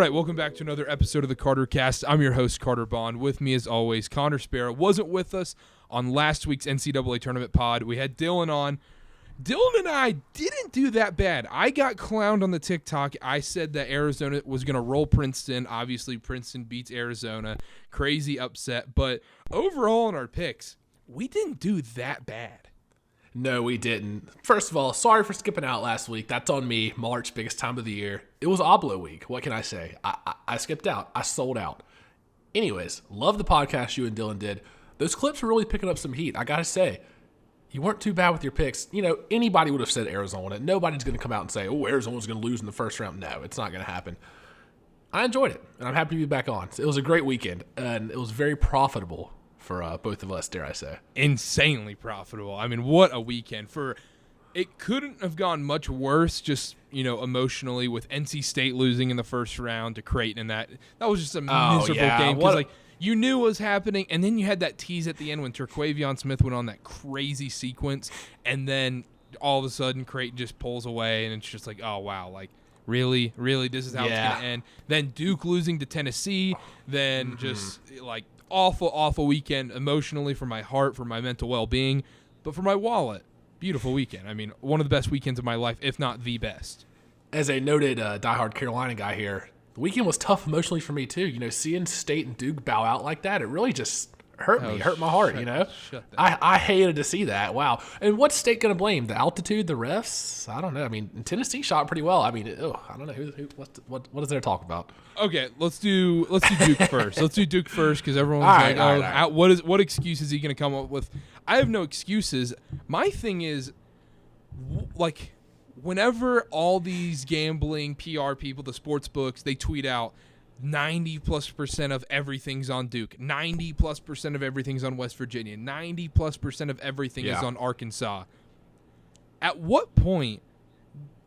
right, welcome back to another episode of the Carter Cast. I'm your host, Carter Bond. With me, as always, Connor Sparrow. Wasn't with us on last week's NCAA tournament pod. We had Dylan on. Dylan and I didn't do that bad. I got clowned on the TikTok. I said that Arizona was going to roll Princeton. Obviously, Princeton beats Arizona. Crazy upset. But overall in our picks, we didn't do that bad. No, we didn't. First of all, sorry for skipping out last week. That's on me. March, biggest time of the year. It was Oblo week. What can I say? I skipped out. I sold out. Anyways, love the podcast you and Dylan did. Those clips were really picking up some heat. I got to say, you weren't too bad with your picks. You know, anybody would have said Arizona. Nobody's going to come out and say, oh, Arizona's going to lose in the first round. No, it's not going to happen. I enjoyed it, and I'm happy to be back on. It was a great weekend, and it was very profitable for both of us, dare I say. Insanely profitable. I mean, what a weekend. It couldn't have gone much worse, just, you know, emotionally, with NC State losing in the first round to Creighton, and that was just a miserable game. Because, you knew what was happening, and then you had that tease at the end when Terquavion Smith went on that crazy sequence, and then all of a sudden Creighton just pulls away, and it's just like, oh, wow, like, really, this is how it's going to end. Then Duke losing to Tennessee, then just, like, awful weekend emotionally for my heart, for my mental well-being, but for my wallet, beautiful weekend. I mean, one of the best weekends of my life, if not the best. As a noted diehard Carolina guy here, the weekend was tough emotionally for me too. You know, seeing State and Duke bow out like that, it really just hurt my heart, you know? I hated to see that. Wow. And what's State going to blame? The altitude, the refs? I don't know. I mean, Tennessee shot pretty well. I mean, I don't know. What is there to talk about? Okay, let's do Duke first. Let's do Duke first because everyone's all right. What excuse is he going to come up with? I have no excuses. My thing is, like, whenever all these gambling PR people, the sports books, they tweet out 90+% of everything's on Duke, 90+% of everything's on West Virginia, 90+% of everything is on Arkansas. At what point,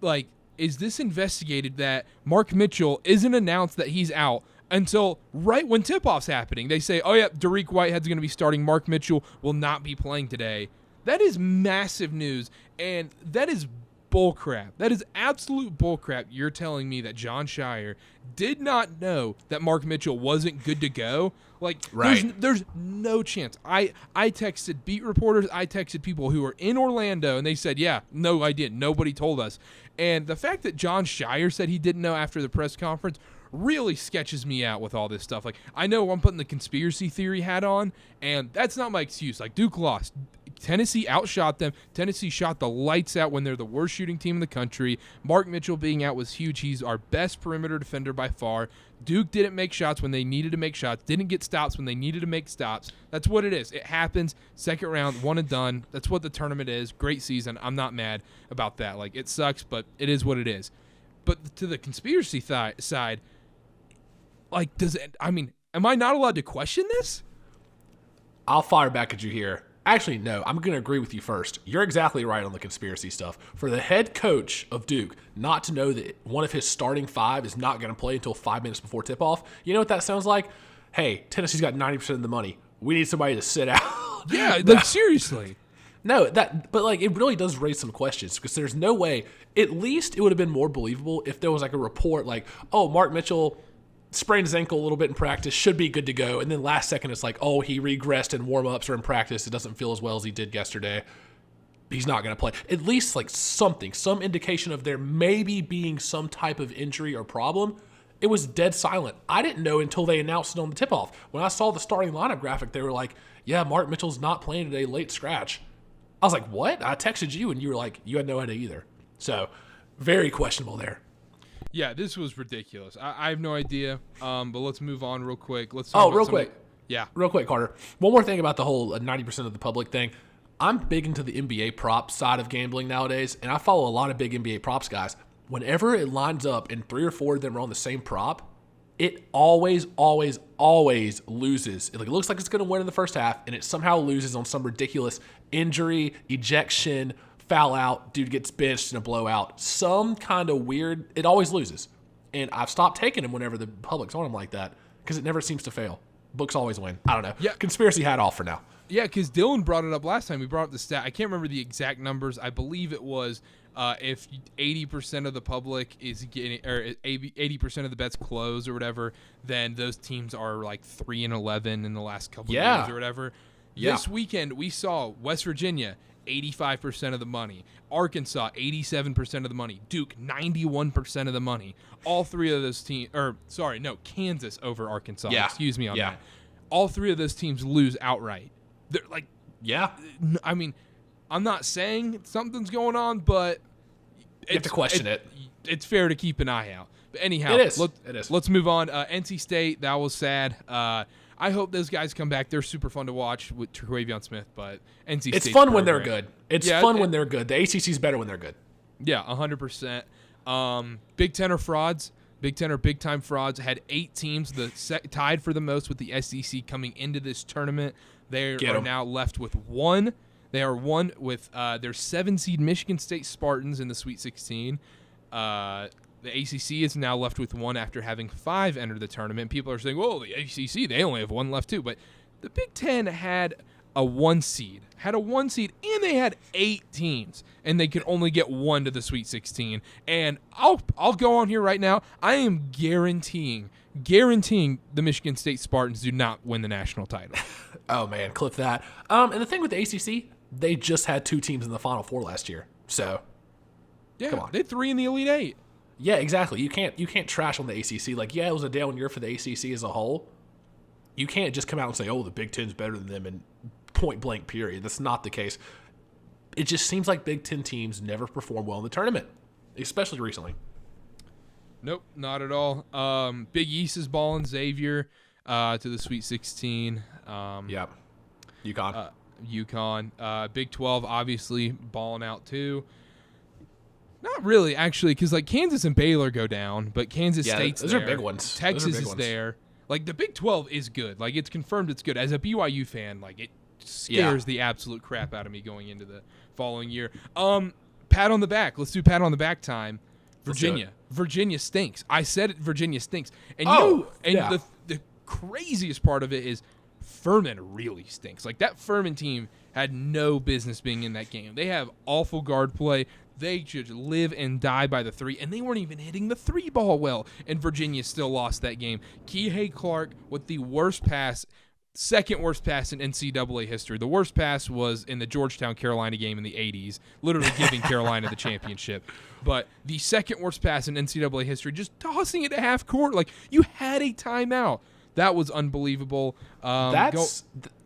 like, is this investigated that Mark Mitchell isn't announced that he's out until right when tip-off's happening? They say, oh, yeah, Dariq Whitehead's going to be starting. Mark Mitchell will not be playing today. That is massive news, and that is bullcrap. That is absolute bullcrap. You're telling me that John Shire did not know that Mark Mitchell wasn't good to go? Like, there's no chance. I texted beat reporters. I texted people who were in Orlando, and they said, yeah, no, I didn't. Nobody told us. And the fact that John Shire said he didn't know after the press conference really sketches me out with all this stuff. Like, I know I'm putting the conspiracy theory hat on, and that's not my excuse. Like, Duke lost. Tennessee outshot them. Tennessee shot the lights out when they're the worst shooting team in the country. Mark Mitchell being out was huge. He's our best perimeter defender by far. Duke didn't make shots when they needed to make shots. Didn't get stops when they needed to make stops. That's what it is. It happens. Second round, one and done. That's what the tournament is. Great season. I'm not mad about that. Like, it sucks, but it is what it is. But to the conspiracy side, like, am I not allowed to question this? I'll fire back at you here. Actually, no, I'm going to agree with you first. You're exactly right on the conspiracy stuff. For the head coach of Duke not to know that one of his starting five is not going to play until 5 minutes before tip-off, you know what that sounds like? Hey, Tennessee's got 90% of the money. We need somebody to sit out. Yeah, like, seriously. No, but like, it really does raise some questions because there's no way. At least it would have been more believable if there was like a report like, oh, Mark Mitchell sprained his ankle a little bit in practice, should be good to go. And then last second, it's like, oh, he regressed in warm-ups or in practice. It doesn't feel as well as he did yesterday. He's not going to play. At least like something, some indication of there maybe being some type of injury or problem. It was dead silent. I didn't know until they announced it on the tip-off. When I saw the starting lineup graphic, they were like, yeah, Mark Mitchell's not playing today, late scratch. I was like, what? I texted you, and you were like, you had no idea either. So very questionable there. Yeah, this was ridiculous. I have no idea, but let's move on real quick. Real quick. Yeah. Real quick, Carter. One more thing about the whole 90% of the public thing. I'm big into the NBA prop side of gambling nowadays, and I follow a lot of big NBA props guys. Whenever it lines up and 3 or 4 of them are on the same prop, it always loses. It looks like it's going to win in the first half, and it somehow loses on some ridiculous injury, ejection, foul out, dude gets benched in a blowout, some kind of weird, it always loses. And I've stopped taking them whenever the public's on them like that because it never seems to fail. Books always win. I don't know. Yeah. Conspiracy hat off for now. Yeah, because Dylan brought it up last time. We brought up the stat. I can't remember the exact numbers. I believe it was if 80% of the public is getting, or 80% of the bets close or whatever, then those teams are like 3-11 in the last couple of years or whatever. Yeah. This weekend, we saw West Virginia, 85% of the money. Arkansas, 87% of the money. Duke, 91% of the money. All three of those teams, Kansas over Arkansas. Yeah. Excuse me on that. All three of those teams lose outright. They're like, I mean, I'm not saying something's going on, but you have to question it. It's fair to keep an eye out. But anyhow, it is. Let's move on. NC State, that was sad. I hope those guys come back. They're super fun to watch with Tre'Quavion Smith, but NC State's it's fun when they're program. good. It's fun when they're good. The ACC's better when they're good. Yeah, 100%. Big Ten are frauds. Big Ten are big-time frauds. Had 8 teams tied for the most with the SEC coming into this tournament. They are now left with 1. They are 1 with their 7-seed Michigan State Spartans in the Sweet 16. The ACC is now left with 1 after having 5 enter the tournament. People are saying, well, the ACC, they only have 1 left too. But the Big Ten had a 1 seed, and they had 8 teams, and they could only get 1 to the Sweet 16. And I'll go on here right now. I am guaranteeing the Michigan State Spartans do not win the national title. Oh, man, clip that. And the thing with the ACC, they just had 2 teams in the Final Four last year. So, come on. They had 3 in the Elite 8. Yeah, exactly. You can't trash on the ACC. Like, yeah, it was a down year for the ACC as a whole. You can't just come out and say, oh, the Big Ten's better than them in point blank period. That's not the case. It just seems like Big Ten teams never perform well in the tournament, especially recently. Nope, not at all. Big East is balling Xavier to the Sweet 16. UConn. UConn. Big 12, obviously, balling out too. Not really, actually, because like Kansas and Baylor go down, but Kansas State's those there. are big ones. Texas is there. Like the Big 12 is good. Like it's confirmed it's good. As a BYU fan, like it scares the absolute crap out of me going into the following year. Pat on the back. Let's do pat on the back time. Virginia stinks. I said it. Virginia stinks. And the craziest part of it is Furman really stinks. Like that Furman team had no business being in that game. They have awful guard play. They should live and die by the 3, and they weren't even hitting the 3 ball well, and Virginia still lost that game. Kihei Clark with the worst pass, second worst pass in NCAA history. The worst pass was in the Georgetown-Carolina game in the 80s, literally giving Carolina the championship. But the second worst pass in NCAA history, just tossing it to half court. Like, you had a timeout. That was unbelievable.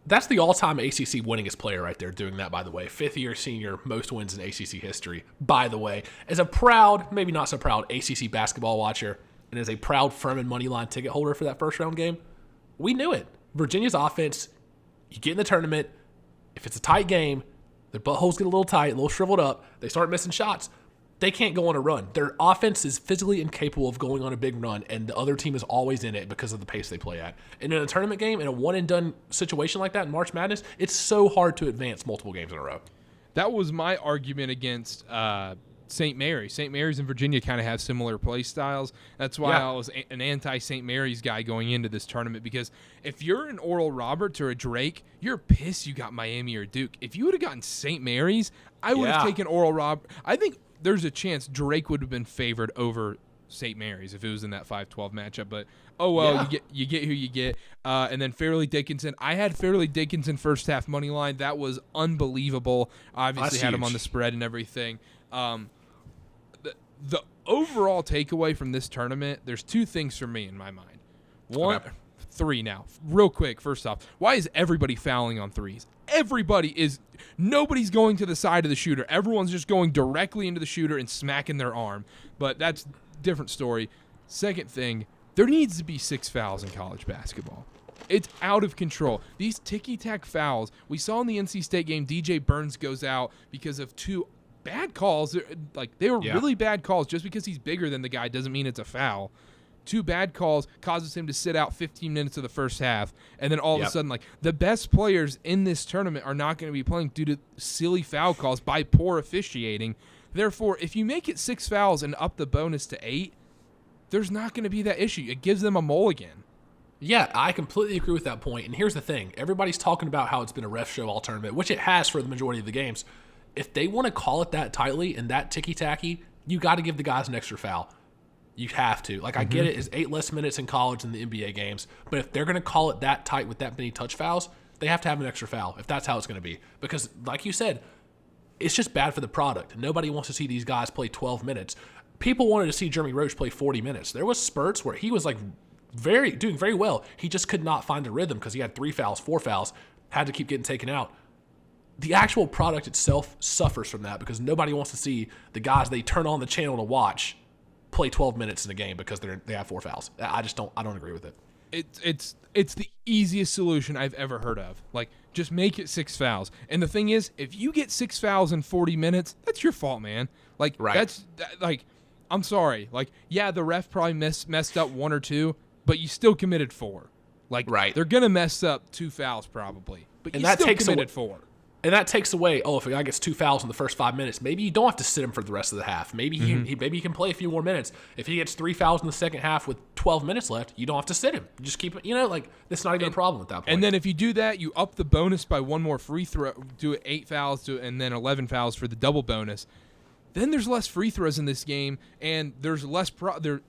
That's the all-time ACC winningest player right there doing that, by the way. 5th-year senior, most wins in ACC history, by the way. As a proud, maybe not so proud, ACC basketball watcher, and as a proud Furman moneyline ticket holder for that first-round game, we knew it. Virginia's offense, you get in the tournament, if it's a tight game, their buttholes get a little tight, a little shriveled up, they start missing shots, they can't go on a run. Their offense is physically incapable of going on a big run, and the other team is always in it because of the pace they play at. And in a tournament game, in a one-and-done situation like that in March Madness, it's so hard to advance multiple games in a row. That was my argument against St. Mary's. St. Mary's and Virginia kind of have similar play styles. That's why I was an anti-St. Mary's guy going into this tournament, because if you're an Oral Roberts or a Drake, you're pissed you got Miami or Duke. If you would have gotten St. Mary's, I would have taken Oral Roberts. I think there's a chance Drake would have been favored over St. Mary's if it was in that 5-12 matchup. But, you get who you get. And then Fairleigh Dickinson. I had Fairleigh Dickinson first half money line. That was unbelievable. Obviously had him on the spread and everything. The overall takeaway from this tournament, there's 2 things for me in my mind. 3 now. Real quick, first off, why is everybody fouling on threes? Nobody's going to the side of the shooter. Everyone's just going directly into the shooter and smacking their arm. But that's a different story. Second thing, there needs to be 6 fouls in college basketball. It's out of control. These ticky-tack fouls, we saw in the NC State game, DJ Burns goes out because of 2 bad calls. Like, they were really bad calls. Just because he's bigger than the guy doesn't mean it's a foul. 2 bad calls causes him to sit out 15 minutes of the first half. And then all of a sudden, like, the best players in this tournament are not going to be playing due to silly foul calls by poor officiating. Therefore, if you make it 6 fouls and up the bonus to 8, there's not going to be that issue. It gives them a mulligan. Yeah, I completely agree with that point. And here's the thing. Everybody's talking about how it's been a ref show all tournament, which it has for the majority of the games. If they want to call it that tightly and that ticky-tacky, you got to give the guys an extra foul. You have to. Like, I get it. It's 8 less minutes in college than the NBA games. But if they're going to call it that tight with that many touch fouls, they have to have an extra foul if that's how it's going to be. Because, like you said, it's just bad for the product. Nobody wants to see these guys play 12 minutes. People wanted to see Jeremy Roach play 40 minutes. There was spurts where he was, like, doing very well. He just could not find a rhythm because he had 3 fouls, 4 fouls, had to keep getting taken out. The actual product itself suffers from that because nobody wants to see the guys they turn on the channel to watch play 12 minutes in a game because they have 4 fouls. I don't agree with it. It's the easiest solution I've ever heard of. Like, just make it 6 fouls. And the thing is, if you get 6 fouls in 40 minutes, that's your fault, man. Like, I'm sorry. Like, yeah, the ref probably messed up 1 or 2, but you still committed 4. Like, they're gonna mess up 2 fouls probably, but you still committed 4. And that takes away, if a guy gets 2 fouls in the first 5 minutes, maybe you don't have to sit him for the rest of the half. Maybe he can play a few more minutes. If he gets 3 fouls in the second half with 12 minutes left, you don't have to sit him. You just keep it, that's not even a problem at that point. And then if you do that, you up the bonus by 1 more free throw, do it 8 fouls, and then 11 fouls for the double bonus. Then there's less free throws in this game, and there's less there's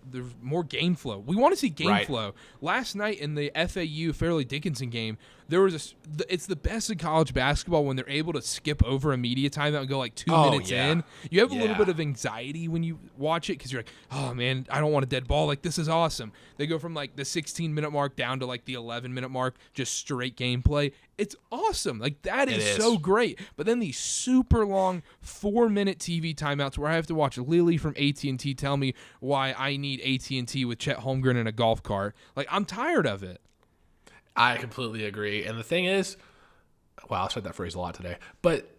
more game flow. We want to see game flow. Last night in the FAU Fairleigh Dickinson game, there was it's the best in college basketball when they're able to skip over a media timeout and go like 2 minutes in. You have a little bit of anxiety when you watch it because you're like, oh man, I don't want a dead ball. Like, this is awesome. They go from like the 16-minute mark down to like the 11-minute mark, just straight gameplay. It's awesome. Like, that is so great. But then these super long 4-minute TV timeouts where I have to watch Lily from AT&T tell me why I need AT&T with Chet Holmgren in a golf cart. Like, I'm tired of it. I completely agree. And the thing is, wow, I said that phrase a lot today. But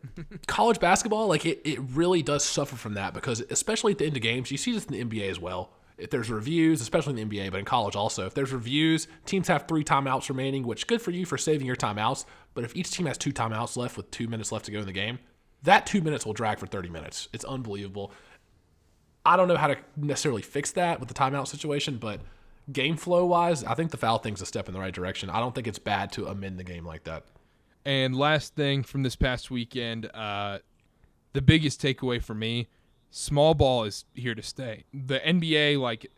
college basketball, like, it really does suffer from that because especially at the end of games, you see this in the NBA as well. If there's reviews, especially in the NBA, but in college also, if there's reviews, teams have 3 timeouts remaining, which good for you for saving your timeouts. But if each team has 2 timeouts left with 2 minutes left to go in the game, that 2 minutes will drag for 30 minutes. It's unbelievable. I don't know how to necessarily fix that with the timeout situation, but game flow-wise, I think the foul thing's a step in the right direction. I don't think it's bad to amend the game like that. And last thing from this past weekend, the biggest takeaway for me, small ball is here to stay. The NBA, like,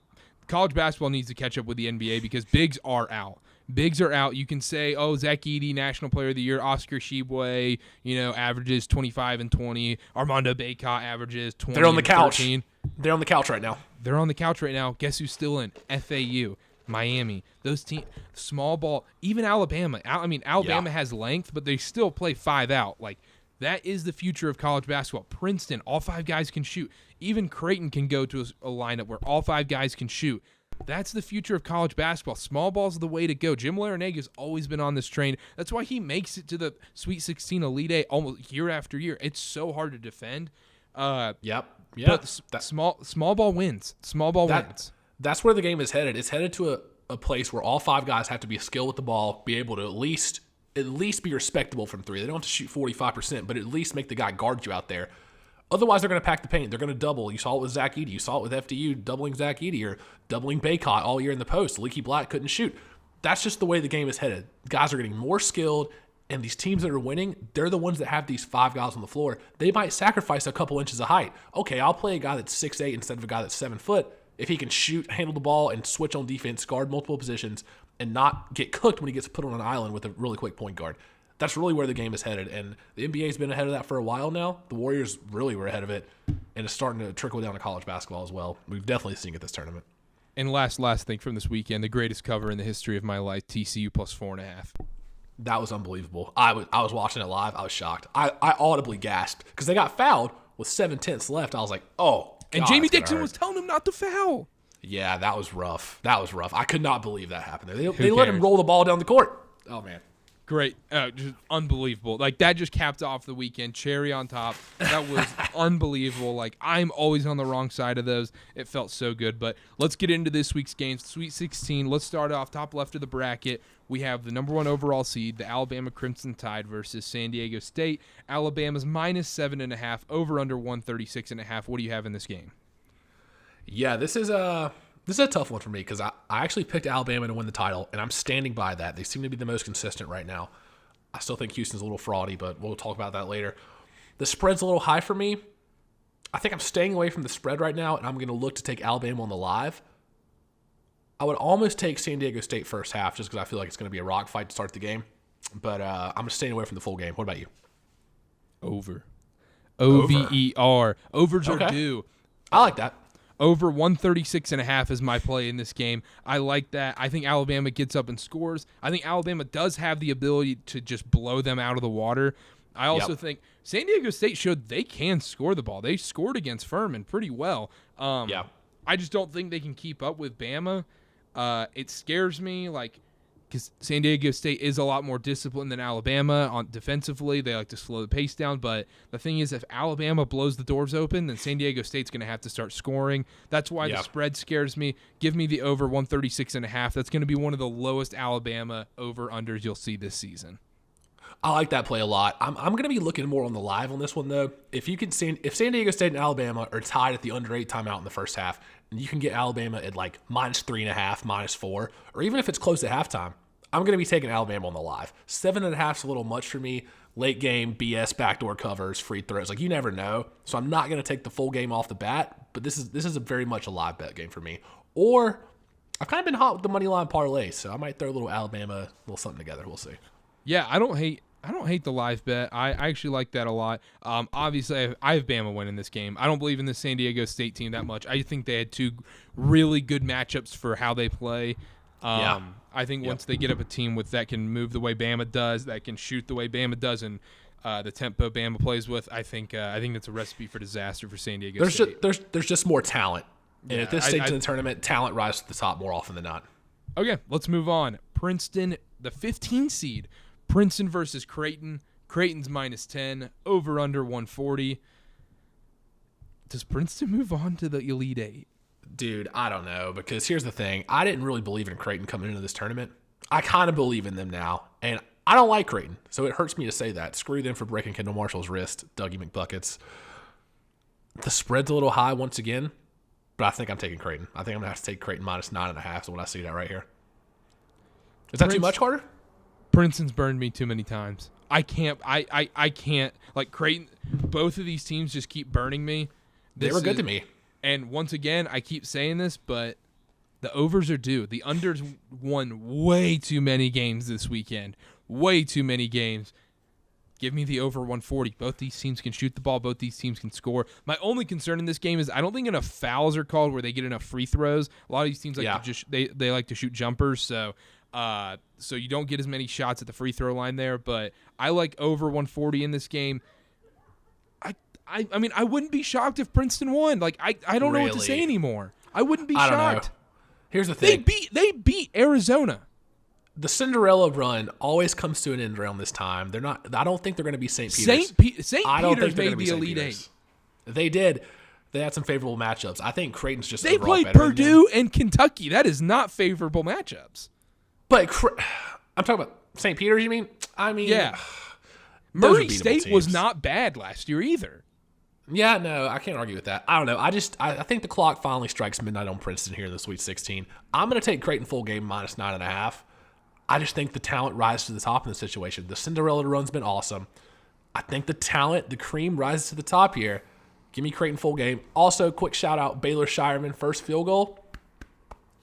college basketball needs to catch up with the NBA because bigs are out. Bigs are out. You can say, Zach Edey, National Player of the Year, Oscar Tshiebwe, averages 25 and 20. Armando Bacot averages 20. They're on the couch. 13. They're on the couch right now. They're on the couch right now. Guess who's still in? FAU, Miami. Those teams, small ball, even Alabama. Alabama has length, but they still play 5 out. Like, that is the future of college basketball. Princeton, all 5 guys can shoot. Even Creighton can go to a lineup where all 5 guys can shoot. That's the future of college basketball. Small ball's the way to go. Jim Larrañaga's always been on this train. That's why he makes it to the Sweet 16 Elite Eight almost year after year. It's so hard to defend. But small ball wins. Small ball wins. That's where the game is headed. It's headed to a place where all 5 guys have to be skilled with the ball, be able to at least be respectable from 3. They don't have to shoot 45%, but at least make the guy guard you out there. Otherwise, they're going to pack the paint. They're going to double. You saw it with Zach Edey. You saw it with FDU doubling Zach Edey or doubling Bacot all year in the post. Leaky Black couldn't shoot. That's just the way the game is headed. Guys are getting more skilled, and these teams that are winning, they're the ones that have these 5 guys on the floor. They might sacrifice a couple inches of height. Okay, I'll play a guy that's 6'8" instead of a guy that's 7 foot. If he can shoot, handle the ball, and switch on defense, guard multiple positions, and not get cooked when he gets put on an island with a really quick point guard. That's really where the game is headed, and the NBA's been ahead of that for a while now. The Warriors really were ahead of it, and it's starting to trickle down to college basketball as well. We've definitely seen it this tournament. And last thing from this weekend, the greatest cover in the history of my life, TCU plus 4.5. That was unbelievable. I was watching it live. I was shocked. I audibly gasped because they got fouled with 7/10 left. I was like, oh, God, and Jamie Dixon was telling him not to foul. Yeah, that was rough. I could not believe that happened. They let him roll the ball down the court. Oh, man. Great. Just unbelievable. Like, that just capped off the weekend. Cherry on top. That was unbelievable. Like, I'm always on the wrong side of those. It felt so good. But let's get into this week's games. Sweet 16. Let's start off top left of the bracket. We have the number 1 overall seed, the Alabama Crimson Tide versus San Diego State. Alabama's minus 7.5, over under 136.5. What do you have in this game? Yeah, this is a tough one for me because I actually picked Alabama to win the title, and I'm standing by that. They seem to be the most consistent right now. I still think Houston's a little fraudy, but we'll talk about that later. The spread's a little high for me. I think I'm staying away from the spread right now, and I'm going to look to take Alabama on the live. I would almost take San Diego State first half just because I feel like it's going to be a rock fight to start the game. But I'm staying away from the full game. What about you? Over. O-V-E-R. Overs are due. I like that. Over 136.5 is my play in this game. I like that. I think Alabama gets up and scores. I think Alabama does have the ability to just blow them out of the water. I also think San Diego State showed they can score the ball. They scored against Furman pretty well. I just don't think they can keep up with Bama. It scares me, because San Diego State is a lot more disciplined than Alabama on defensively. They like to slow the pace down. But the thing is, if Alabama blows the doors open, then San Diego State's going to have to start scoring. That's why the spread scares me. Give me the over 136.5. That's going to be one of the lowest Alabama over-unders you'll see this season. I like that play a lot. I'm going to be looking more on the live on this one, though. If San Diego State and Alabama are tied at the under 8 timeout in the first half, and you can get Alabama at -3.5, -4, or even if it's close at halftime, I'm going to be taking Alabama on the live. 7.5 is a little much for me. Late game, BS, backdoor covers, free throws. You never know. So I'm not going to take the full game off the bat, but this is a very much a live bet game for me. Or I've kind of been hot with the money line parlay, so I might throw a little Alabama, little something together. We'll see. Yeah, I don't hate the live bet. I actually like that a lot. Obviously, I have Bama winning this game. I don't believe in the San Diego State team that much. I think they had two really good matchups for how they play. I think once they get up a team that can move the way Bama does, that can shoot the way Bama does, and the tempo Bama plays with, I think that's a recipe for disaster for San Diego State. There's just more talent. And at this stage in the tournament, talent rises to the top more often than not. Okay, let's move on. Princeton, the 15 seed. Princeton versus Creighton. Creighton's -10. Over under 140. Does Princeton move on to the Elite Eight? Dude, I don't know, because here's the thing. I didn't really believe in Creighton coming into this tournament. I kind of believe in them now, and I don't like Creighton, so it hurts me to say that. Screw them for breaking Kendall Marshall's wrist, Dougie McBuckets. The spread's a little high once again, but I think I'm taking Creighton. I think I'm going to have to take Creighton -9.5 is what I see that right here. Is that too much, Carter? Princeton's burned me too many times. I can't. Creighton, both of these teams just keep burning me. They were good to me. And once again, I keep saying this, but the overs are due. The unders won way too many games this weekend. Way too many games. Give me the over 140. Both these teams can shoot the ball. Both these teams can score. My only concern in this game is I don't think enough fouls are called where they get enough free throws. A lot of these teams they like to shoot jumpers, so you don't get as many shots at the free throw line there. But I like over 140 in this game. I mean, I wouldn't be shocked if Princeton won. I don't know what to say anymore. I wouldn't be shocked. I don't know. Here's the thing. They beat Arizona. The Cinderella run always comes to an end around this time. They're not. I don't think they're going to be St. Peter's. St. Peter's made the Elite Eight. They did. They had some favorable matchups. I think Creighton's just they played Purdue and Kentucky. That is not favorable matchups. But I'm talking about St. Peter's. You mean? I mean, yeah. Murray State was not bad last year either. Yeah, no, I can't argue with that. I don't know. I think the clock finally strikes midnight on Princeton here in the Sweet 16. I'm going to take Creighton full game -9.5. I just think the talent rises to the top in the situation. The Cinderella run's been awesome. I think the talent, the cream rises to the top here. Give me Creighton full game. Also, quick shout out, Baylor Shireman first field goal.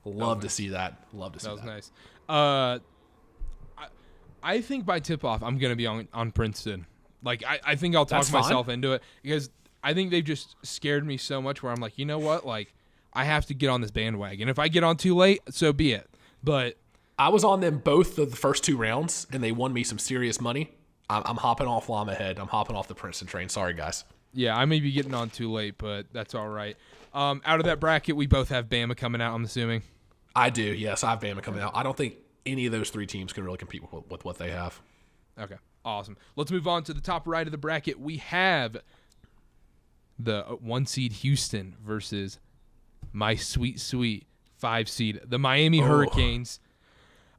Love to see that. Love to see that. That was nice. I think by tip-off, I'm going to be on Princeton. I think I'll talk myself into it because I think they've just scared me so much where I'm like, you know what? I have to get on this bandwagon. If I get on too late, so be it. But I was on them both of the first 2 rounds, and they won me some serious money. I'm hopping off while I'm ahead. I'm hopping off the Princeton train. Sorry, guys. Yeah, I may be getting on too late, but that's all right. Out of that bracket, we both have Bama coming out, I'm assuming. I do, yes. I have Bama coming out. I don't think any of those 3 teams can really compete with what they have. Okay, awesome. Let's move on to the top right of the bracket. We have the 1 seed Houston versus my sweet 5 seed, the Miami Hurricanes.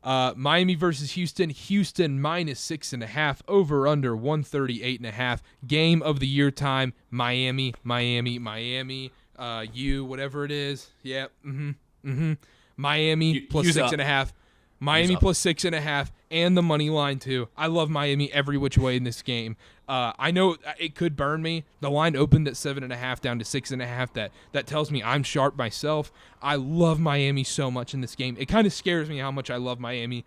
Miami versus Houston. Houston -6.5. Over under 138.5. Game of the year time. Miami. Whatever it is. Yep. Miami plus 6.5. Miami plus 6.5, and the money line too. I love Miami every which way in this game. I know it could burn me. The line opened at 7.5 down to 6.5. That tells me I'm sharp myself. I love Miami so much in this game. It kind of scares me how much I love Miami.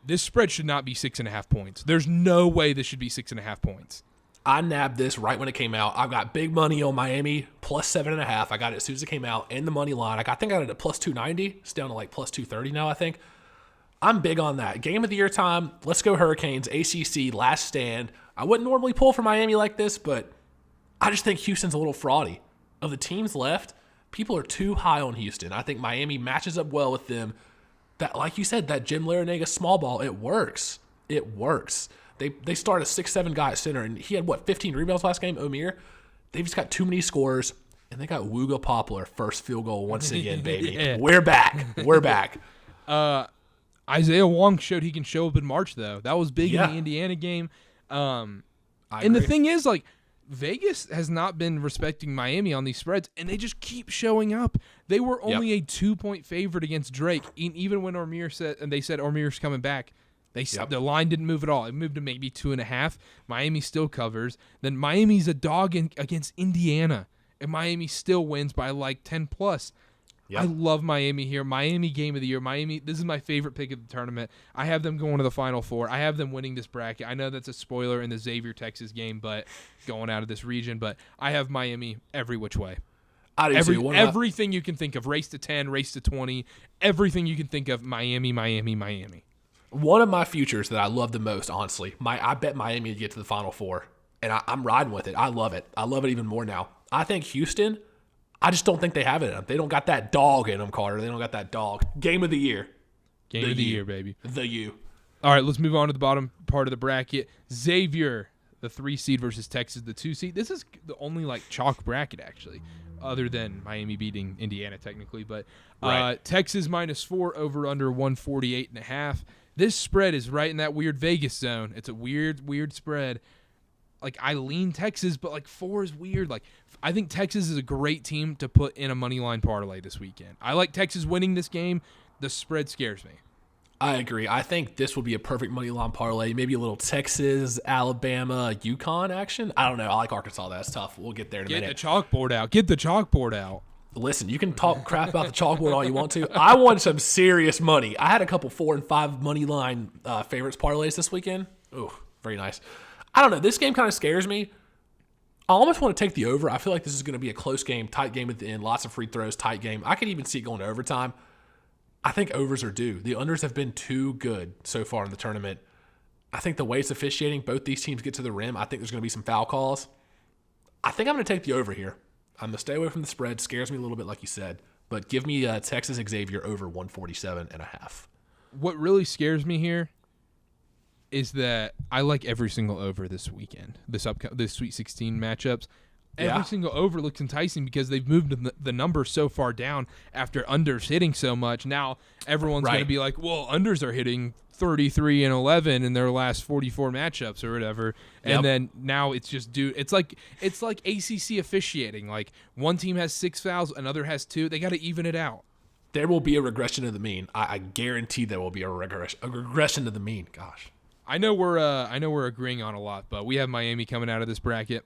This spread should not be 6.5 points. There's no way this should be 6.5 points. I nabbed this right when it came out. I've got big money on Miami plus 7.5. I got it as soon as it came out, and the money line. I think I got it at plus 290. It's down to like plus 230 now, I think. I'm big on that. Game of the year time. Let's go Hurricanes. ACC, last stand. I wouldn't normally pull for Miami like this, but I just think Houston's a little fraudy. Of the teams left, people are too high on Houston. I think Miami matches up well with them. That, like you said, that Jim Larinaga small ball, it works. It works. They start a 6'7" guy at center, and he had, 15 rebounds last game, Omir? They've just got too many scores, and they got Wooga Poplar, first field goal once again, baby. Yeah. We're back. We're back. Isaiah Wong showed he can show up in March, though. That was big in the Indiana game. And the thing is, like, Vegas has not been respecting Miami on these spreads, and they just keep showing up. They were only a 2-point favorite against Drake, even when they said Ormir's coming back. The line didn't move at all. It moved to maybe 2.5. Miami still covers. Then Miami's a dog against Indiana, and Miami still wins by like 10+. Yep. I love Miami here. Miami game of the year. Miami, this is my favorite pick of the tournament. I have them going to the Final Four. I have them winning this bracket. I know that's a spoiler in the Xavier, Texas game, but going out of this region. But I have Miami every which way. Everything you can think of. Race to 10, race to 20. Everything you can think of. Miami, Miami, Miami. One of my futures that I love the most, honestly, I bet Miami to get to the Final Four, and I'm riding with it. I love it. I love it even more now. I think Houston, I just don't think they have it in them. They don't got that dog in them, Carter. They don't got that dog. Game of the year. Game of the year, baby. The U. All right, let's move on to the bottom part of the bracket. Xavier, the 3 seed versus Texas, the 2 seed. This is the only chalk bracket, actually, other than Miami beating Indiana technically. But Texas -4, over under 148.5. This spread is right in that weird Vegas zone. It's a weird spread. I lean Texas, but 4 is weird. I think Texas is a great team to put in a money line parlay this weekend. I like Texas winning this game. The spread scares me. I agree. I think this would be a perfect money line parlay. Maybe a little Texas, Alabama, UConn action. I don't know. I like Arkansas. That's tough. We'll get there in a minute. Get the chalkboard out. Listen, you can talk crap about the chalkboard all you want to. I won some serious money. I had a couple 4 and 5 money line favorites parlays this weekend. Ooh, very nice. I don't know. This game kind of scares me. I almost want to take the over. I feel like this is going to be a close game, tight game at the end, lots of free throws, tight game. I could even see it going to overtime. I think overs are due. The unders have been too good so far in the tournament. I think the way it's officiating, both these teams get to the rim. I think there's going to be some foul calls. I think I'm going to take the over here. I'm going to stay away from the spread. Scares me a little bit, like you said. But give me Texas Xavier over 147.5. What really scares me here is that I like every single over this weekend, this Sweet 16 matchups. Every single over looks enticing because they've moved the number so far down after unders hitting so much. Now everyone's going to be like, well, unders are hitting 33 and 11 in their last 44 matchups or whatever. And then now it's just it's like ACC officiating. One team has 6 fouls, another has 2. They got to even it out. There will be a regression to the mean. I guarantee there will be a regression to the mean. Gosh. I know we're agreeing on a lot, but we have Miami coming out of this bracket.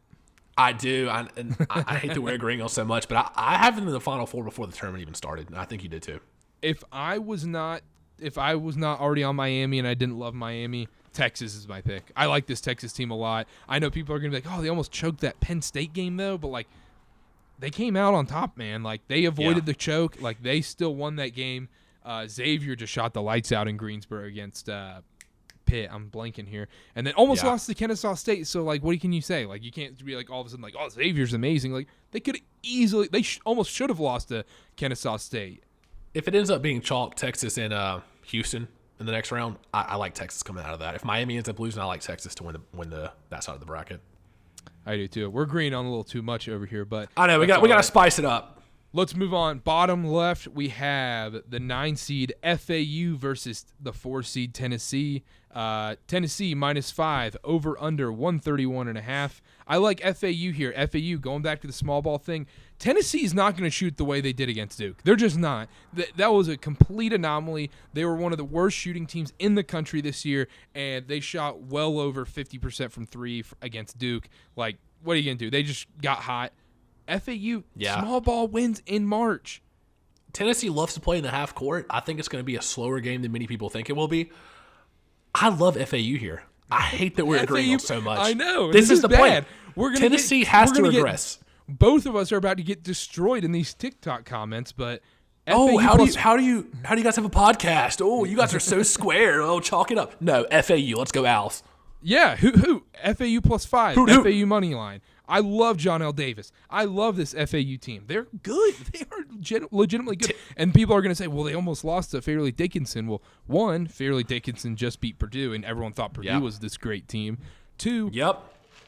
I do, I hate that we're agreeing on so much, but I have them in the Final Four before the tournament even started, and I think you did too. If I was not already on Miami and I didn't love Miami, Texas is my pick. I like this Texas team a lot. I know people are going to be like, oh, they almost choked that Penn State game, though, but, they came out on top, man. They avoided the choke. They still won that game. Xavier just shot the lights out in Greensboro against Pitt. I'm blanking here. And then almost lost to Kennesaw State. So, what can you say? You can't be all of a sudden oh, Xavier's amazing. They could easily, almost should have lost to Kennesaw State. If it ends up being chalk, Texas and Houston in the next round, I like Texas coming out of that. If Miami ends up losing, I like Texas to win that side of the bracket. I do too. We're agreeing on a little too much over here, but I know we got to spice it up. Let's move on. Bottom left, we have the 9 seed FAU versus the 4 seed Tennessee. Tennessee -5, over under 131.5. I like FAU here. FAU, going back to the small ball thing, Tennessee is not going to shoot the way they did against Duke. They're just not. That was a complete anomaly. They were one of the worst shooting teams in the country this year, and they shot well over 50% from three against Duke. Like, what are you going to do? They just got hot. FAU, small ball wins in March. Tennessee loves to play in the half court. I think it's going to be a slower game than many people think it will be. I love FAU here. I hate that we're agreeing so much. I know. This is the bad. point. Tennessee has to regress. Both of us are about to get destroyed in these TikTok comments, but how do you guys have a podcast? Oh, you guys are so square. Oh, chalk it up. No, FAU. Let's go Owls. Yeah, who? FAU +5. FAU money line. I love John L. Davis. I love this FAU team. They're good. They are legitimately good. And people are going to say, well, they almost lost to Fairleigh Dickinson. Well, one, Fairleigh Dickinson just beat Purdue, and everyone thought Purdue was this great team. Two,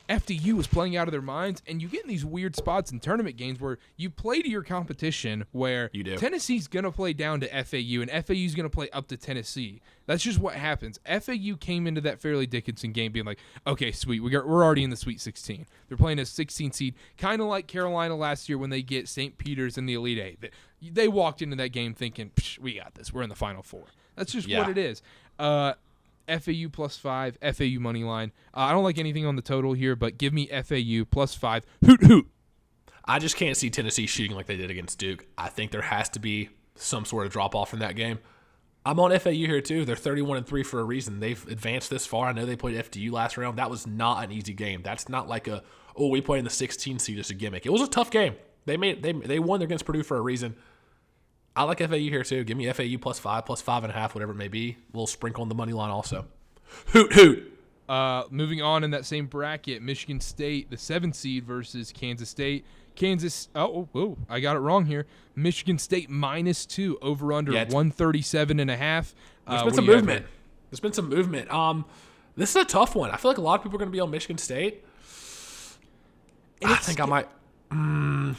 FDU was playing out of their minds, and you get in these weird spots in tournament games where you play to your competition, where Tennessee's going to play down to FAU, and FAU's going to play up to Tennessee. That's just what happens. FAU came into that Fairleigh Dickinson game being like, okay, sweet, we're already in the Sweet 16. They're playing a 16 seed, kind of like Carolina last year when they get St. Peter's in the Elite Eight. They walked into that game thinking, we got this. We're in the Final Four. That's just what it is. FAU +5, FAU money line. I don't like anything on the total here, but give me FAU +5. Hoot, hoot. I just can't see Tennessee shooting like they did against Duke. I think there has to be some sort of drop-off in that game. I'm on FAU here, too. They're 31-3 for a reason. They've advanced this far. I know they played FDU last round. That was not an easy game. That's not like we played in the 16 seed as a gimmick. It was a tough game. They won against Purdue for a reason. I like FAU here, too. Give me FAU +5, +5.5, whatever it may be. A little sprinkle on the money line also. Hoot, hoot. Moving on in that same bracket, Michigan State, the 7th seed versus Kansas State. I got it wrong here. Michigan State -2, over under 137.5. There's been some movement. This is a tough one. I feel like a lot of people are going to be on Michigan State. I think I might.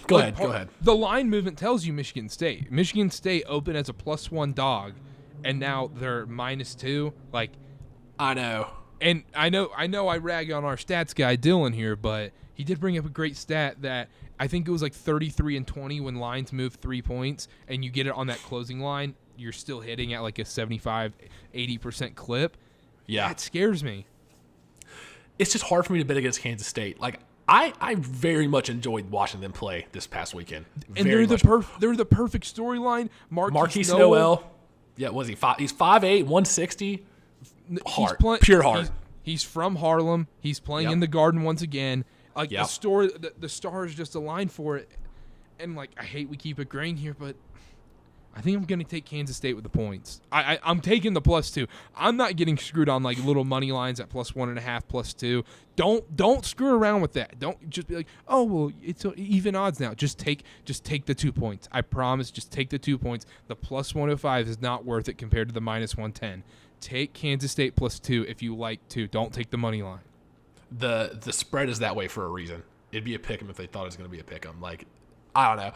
Go ahead. The line movement tells you Michigan State. Michigan State opened as a +1 dog, and now they're -2. Like, I know. And I know I rag on our stats guy Dylan here, but he did bring up a great stat that I think it was like 33-20 when lines move 3 points, and you get it on that closing line, you're still hitting at like a 75-80% clip. Yeah. That scares me. It's just hard for me to bet against Kansas State. Like, I very much enjoyed watching them play this past weekend. And they're the perfect storyline. Marquise Noel. Yeah, was he? He's 5'8", 160. Pure heart. He's from Harlem. He's playing in the Garden once again. Like the stars just aligned for it. And like, I hate we keep agreeing here, but I think I'm going to take Kansas State with the points. I'm taking the +2. I'm not getting screwed on like little money lines at +1.5, +2. Don't screw around with that. Don't just be like, oh well, it's even odds now. Just take the 2 points. I promise. Just take the 2 points. The +105 is not worth it compared to the -110. Take Kansas State +2 if you like to. Don't take the money line. The spread is that way for a reason. It'd be a pick 'em if they thought it was going to be a pick 'em. Like, I don't know.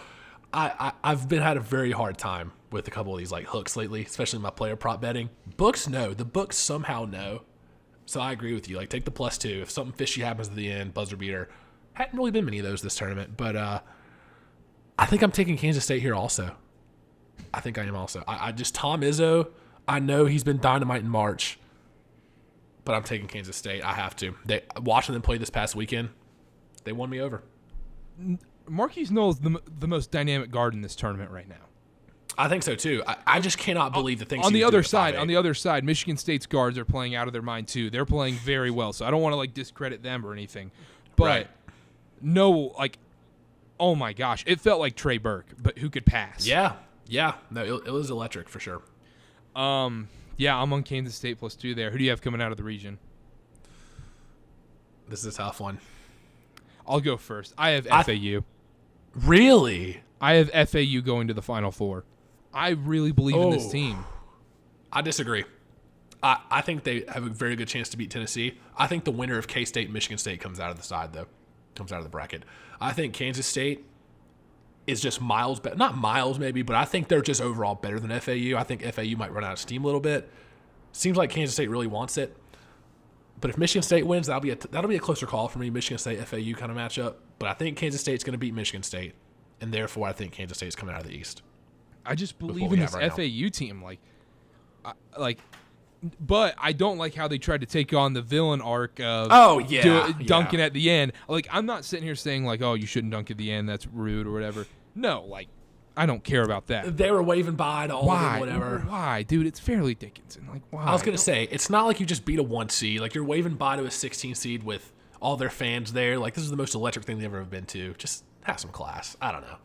I've had a very hard time with a couple of these like hooks lately, especially my player prop betting. Books know. The books somehow know. So I agree with you. Like, take the +2. If something fishy happens at the end, buzzer beater. Hadn't really been many of those this tournament, but I think I'm taking Kansas State here also. I think I am also. I just Tom Izzo. I know he's been dynamite in March, but I'm taking Kansas State. I have to. Watching them play this past weekend, they won me over. Marquise Noel is the most dynamic guard in this tournament right now. I think so too. I just cannot believe the things on the other side. On the other side, Michigan State's guards are playing out of their mind too. They're playing very well, so I don't want to like discredit them or anything. But no, like, oh my gosh, it felt like Trey Burke, but who could pass? Yeah. No, it was electric for sure. Yeah, I'm on Kansas State +2 there. Who do you have coming out of the region? This is a tough one. I'll go first. I have FAU. Really? I have FAU going to the Final Four. I really believe in this team. I disagree. I think they have a very good chance to beat Tennessee. I think the winner of K-State and Michigan State comes out of the side, though. Comes out of the bracket. I think Kansas State is just miles better. Not miles, maybe, but I think they're just overall better than FAU. I think FAU might run out of steam a little bit. Seems like Kansas State really wants it. But if Michigan State wins, that'll be a closer call for me. Michigan State, FAU kind of matchup. But I think Kansas State's going to beat Michigan State and therefore I think Kansas State is coming out of the East. I just believe in this FAU team. But I don't like how they tried to take on the villain arc of dunking at the end. Like, I'm not sitting here saying, like, oh, you shouldn't dunk at the end. That's rude or whatever. No, like, I don't care about that. They were waving bye to all of them, whatever. Why? Dude, it's Fairleigh Dickinson. Like, why? I was going to say, it's not like you just beat a 1 seed. Like, you're waving bye to a 16 seed with all their fans there. Like, this is the most electric thing they've ever been to. Just have some class. I don't know.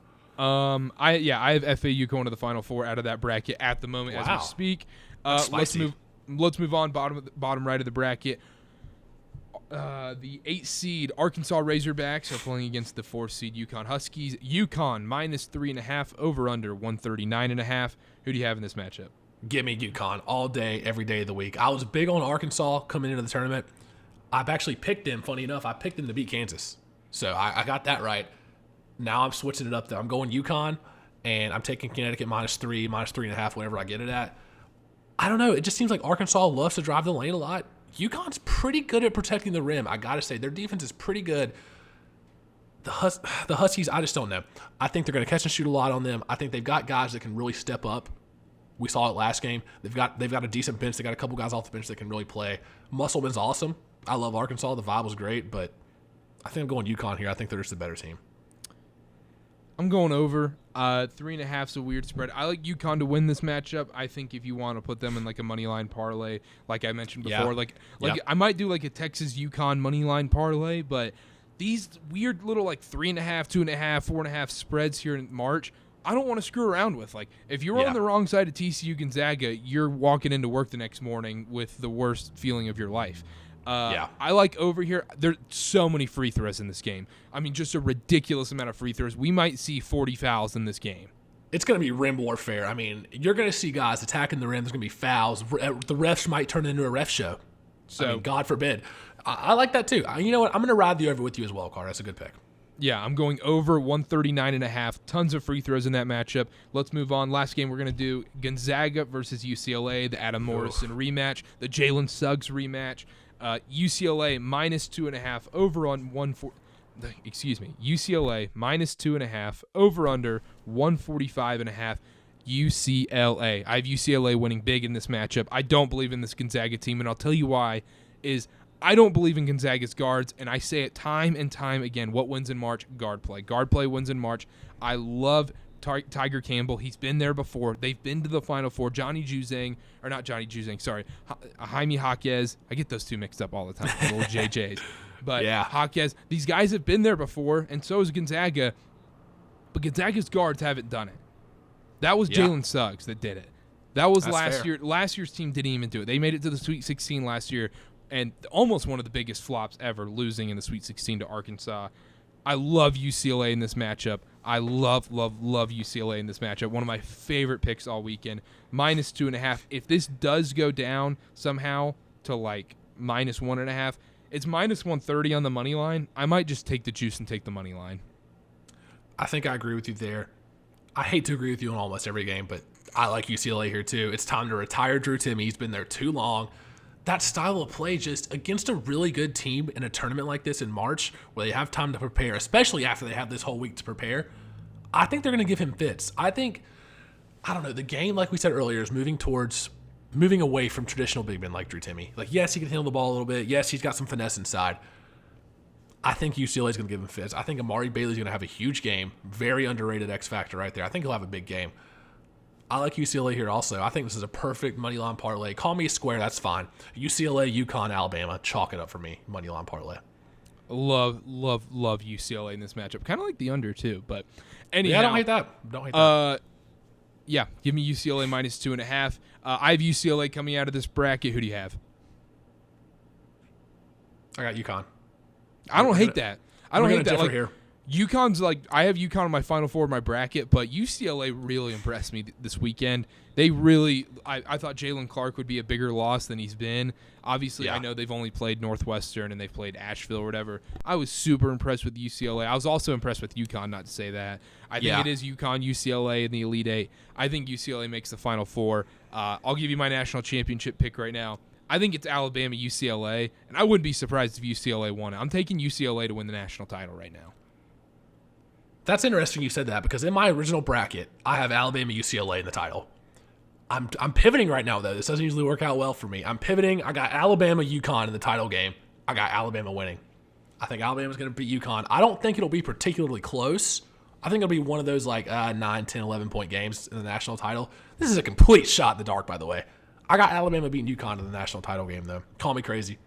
I have FAU going to the Final Four out of that bracket at the moment as we speak. Let's move on. Bottom right of the bracket. The 8 seed Arkansas Razorbacks are playing against the 4 seed UConn Huskies. UConn minus 3.5 over under 139.5. Who do you have in this matchup? Give me UConn all day, every day of the week. I was big on Arkansas coming into the tournament. I've actually picked them. Funny enough, I picked them to beat Kansas, so I got that right. Now I'm switching it up there. I'm going UConn, and I'm taking Connecticut minus 3.5, whatever I get it at. I don't know. It just seems like Arkansas loves to drive the lane a lot. UConn's pretty good at protecting the rim. I got to say, their defense is pretty good. The Huskies, I just don't know. I think they're going to catch and shoot a lot on them. I think they've got guys that can really step up. We saw it last game. They've got a decent bench. They got a couple guys off the bench that can really play. Musselman's awesome. I love Arkansas. The vibe was great, but I think I'm going UConn here. I think they're just the better team. I'm going over. 3.5 is a weird spread. I like UConn to win this matchup. I think if you want to put them in like a money line parlay, like I mentioned before, I might do like a Texas UConn money line parlay, but these weird little like 3.5, 2.5, 4.5 spreads here in March, I don't want to screw around with. Like, if you're on the wrong side of TCU Gonzaga, you're walking into work the next morning with the worst feeling of your life. I like over here. There's so many free throws in this game. I mean, just a ridiculous amount of free throws. We might see 40 fouls in this game. It's going to be rim warfare. I mean, you're going to see guys attacking the rim. There's going to be fouls. The refs might turn it into a ref show. So, I mean, God forbid. I like that too. You know what? I'm going to ride the over with you as well, Carter. That's a good pick. Yeah, I'm going over 139.5. Tons of free throws in that matchup. Let's move on. Last game we're going to do Gonzaga versus UCLA, the Adam Morrison rematch, the Jalen Suggs rematch. UCLA minus 2.5 over on UCLA minus 2.5 over under 145.5. UCLA. I have UCLA winning big in this matchup. I don't believe in this Gonzaga team, and I'll tell you why. I don't believe in Gonzaga's guards, and I say it time and time again. What wins in March? Guard play. Guard play wins in March. I love Tiger Campbell. He's been there before. They've been to the Final Four. Jaime Jaquez. I get those two mixed up all the time. Little JJs. But Jaquez. These guys have been there before, and so has Gonzaga. But Gonzaga's guards haven't done it. That was Jalen Suggs that did it. That was last year. Last year's team didn't even do it. They made it to the Sweet 16 last year, and almost one of the biggest flops ever, losing in the Sweet 16 to Arkansas. I love UCLA in this matchup. I love UCLA in this matchup. One of my favorite picks all weekend. Minus 2.5. If this does go down somehow to like minus 1.5, it's minus 130 on the money line. I might just take the juice and take the money line. I think I agree with you there. I hate to agree with you on almost every game, but I like UCLA here too. It's time to retire Drew Timme. He's been there too long. That style of play just against a really good team in a tournament like this in March where they have time to prepare, especially after they have this whole week to prepare, I think they're going to give him fits. I don't know, the game, like we said earlier, is moving away from traditional big men like Drew Timme. Like, yes, he can handle the ball a little bit. Yes, he's got some finesse inside. I think UCLA is going to give him fits. I think Amari Bailey's going to have a huge game. Very underrated X factor right there. I think he'll have a big game. I like UCLA here also. I think this is a perfect money line parlay. Call me a square, that's fine. UCLA, UConn, Alabama. Chalk it up for me. Money line parlay. Love UCLA in this matchup. Kind of like the under too, but anyhow. Yeah, don't hate that. Yeah, give me UCLA minus 2.5. I have UCLA coming out of this bracket. Who do you have? I got UConn. I don't hate that. I don't hate that. Like, here. UConn's like, I have UConn in my Final Four in my bracket, but UCLA really impressed me this weekend. They really, I thought Jalen Clark would be a bigger loss than he's been. Obviously, I know they've only played Northwestern and they've played Asheville or whatever. I was super impressed with UCLA. I was also impressed with UConn, not to say that. I think it is UConn, UCLA in the Elite Eight. I think UCLA makes the Final Four. I'll give you my national championship pick right now. I think it's Alabama, UCLA, and I wouldn't be surprised if UCLA won it. I'm taking UCLA to win the national title right now. That's interesting you said that, because in my original bracket, I have Alabama, UCLA in the title. I'm pivoting right now, though. This doesn't usually work out well for me. I'm pivoting. I got Alabama, UConn in the title game. I got Alabama winning. I think Alabama's going to beat UConn. I don't think it'll be particularly close. I think it'll be one of those 9, 10, 11-point games in the national title. This is a complete shot in the dark, by the way. I got Alabama beating UConn in the national title game, though. Call me crazy.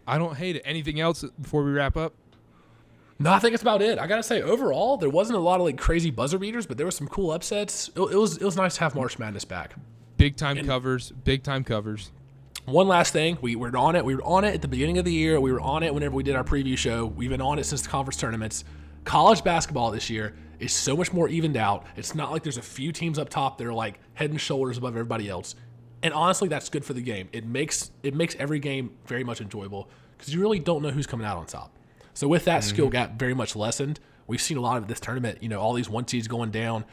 I don't hate it. Anything else before we wrap up? No, I think that's about it. I got to say, overall, there wasn't a lot of crazy buzzer beaters, but there were some cool upsets. It was nice to have March Madness back. Big time covers. One last thing. We were on it. We were on it at the beginning of the year. We were on it whenever we did our preview show. We've been on it since the conference tournaments. College basketball this year is so much more evened out. It's not like there's a few teams up top that are head and shoulders above everybody else. And honestly, that's good for the game. It makes every game very much enjoyable because you really don't know who's coming out on top. So with that skill gap very much lessened, we've seen a lot of this tournament, all these one seeds going down,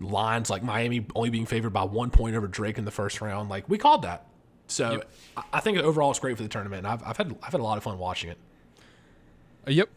lines like Miami only being favored by 1 point over Drake in the first round. We called that. So I think overall it's great for the tournament. And I've had a lot of fun watching it. Yep.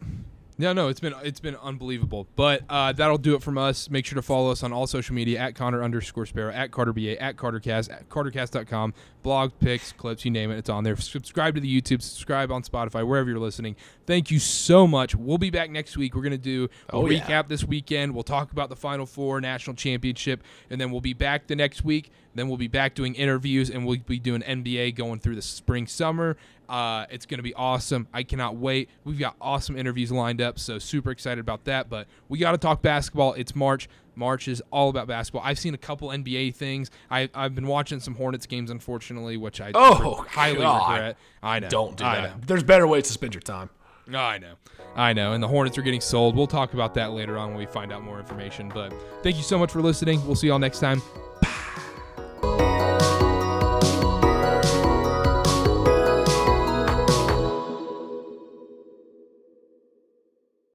No, it's been unbelievable. But that'll do it from us. Make sure to follow us on all social media at Connor_Sparrow, at CarterBA, at CarterCast, at CarterCast.com. Blog, pics, clips, you name it, it's on there. Subscribe to the YouTube, subscribe on Spotify, wherever you're listening. Thank you so much. We'll be back next week. We're going to do a recap this weekend. We'll talk about the Final Four, National Championship, and then we'll be back the next week. Then we'll be back doing interviews, and we'll be doing NBA going through the spring, summer. It's going to be awesome. I cannot wait. We've got awesome interviews lined up, so super excited about that. But we got to talk basketball. It's March. March is all about basketball. I've seen a couple NBA things. I've been watching some Hornets games, unfortunately, which I highly regret. I know. Don't do that. There's better ways to spend your time. I know. And the Hornets are getting sold. We'll talk about that later on when we find out more information. But thank you so much for listening. We'll see y'all next time.